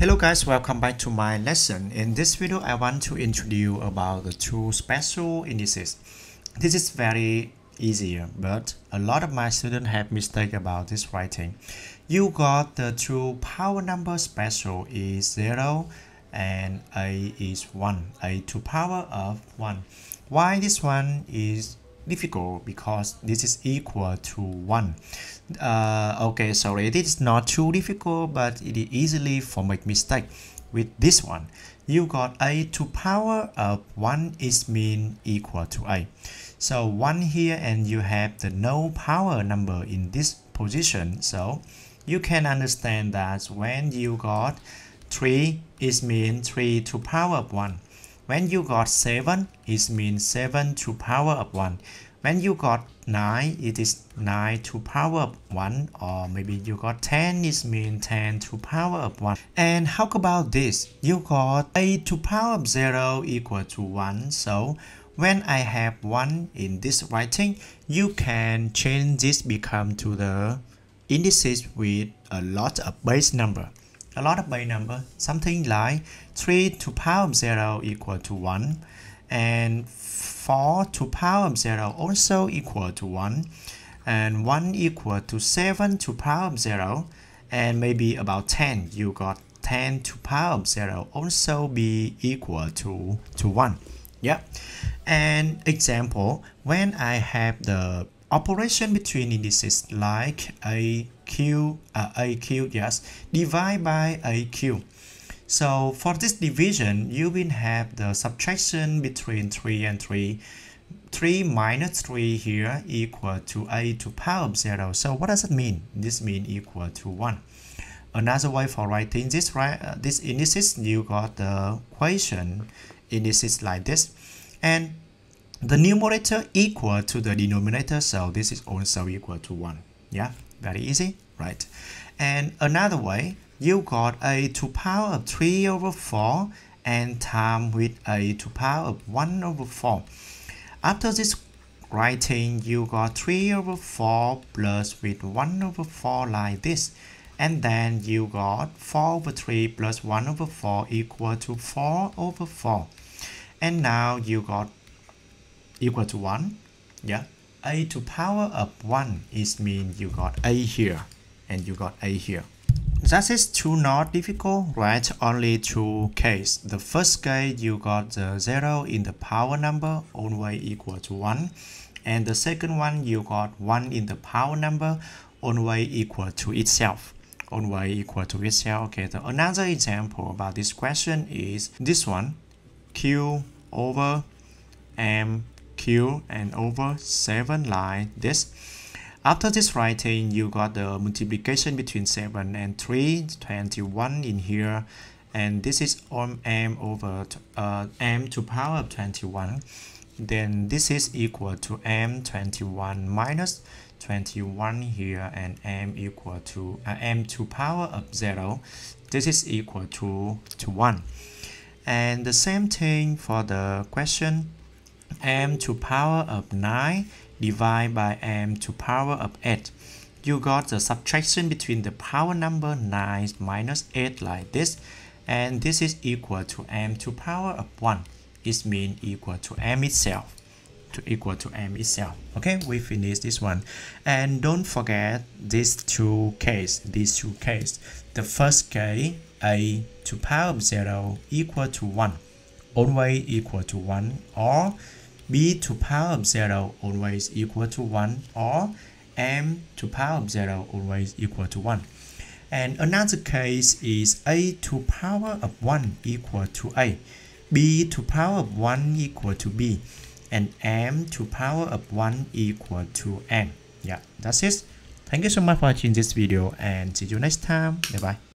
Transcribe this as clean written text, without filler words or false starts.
Hello guys, welcome back to my lesson. In this video, I want to introduce about the two special indices. This is very easier, but a lot of my students have mistake about this writing. You got the two power number special is 0 and a is 1, a to power of 1. Why this one is difficult? Because this is equal to 1. Okay, sorry, this is not too difficult, but it is easily for make mistake with this one. You got a to power of 1 is mean equal to a. So 1 here, and you have the no power number in this position. So you can understand that when you got 3 is mean 3 to power of 1. When you got 7 is mean 7 to power of 1. When you got 9, it is 9 to power of 1, or maybe you got 10 is mean 10 to power of 1. And how about this? You got a to power of 0 equal to 1. So when I have 1 in this writing, you can change this become to the indices with a lot of base number. A lot of base number, something like 3 to power of 0 equal to 1, and 4 to power of 0 also equal to 1, and 1 equal to 7 to power of 0, and maybe about 10, you got 10 to power of 0 also be equal to 1. Yeah. And example, when I have the operation between indices like AQ, yes, divide by AQ. So for this division, you will have the subtraction between 3 and 3. 3 minus 3 here equal to a to power of 0. So what does it mean? This means equal to 1. Another way for writing this, this indices, you got the equation indices like this. And the numerator equal to the denominator, so this is also equal to 1. Yeah, very easy, right? And another way, you got a to power of 3 over 4 and time with a to power of 1 over 4. After this writing, you got 3 over 4 plus with 1 over 4 like this. And then you got 4 over 3 plus 1 over 4 equal to 4 over 4. And now you got equal to 1. Yeah, a to power of 1 is mean you got a here and you got a here. That is too not difficult, right? Only two cases. The first case, you got the 0 in the power number always equal to 1. And the second one, you got 1 in the power number always equal to itself. Always equal to itself. Okay, the another example about this question is this one. Q over M Q and over 7 like this. After this writing, you got the multiplication between 7 and 3, 21 in here, and this is m over m to power of 21. Then this is equal to m 21 minus 21 here, and m equal to m to power of 0. This is equal to 1. And the same thing for the question, m to power of 9 divided by m to power of 8. You got the subtraction between the power number 9 minus 8 like this, and this is equal to m to power of 1. It means equal to m itself. Okay, we finish this one. And don't forget these two cases. The first case, a to power of 0 equal to 1, always equal to 1, or b to power of 0 always equal to 1, or m to power of 0 always equal to 1. And another case is a to power of 1 equal to a, b to power of 1 equal to b, and m to power of 1 equal to m. Yeah, that's it. Thank you so much for watching this video, and see you next time. Bye bye.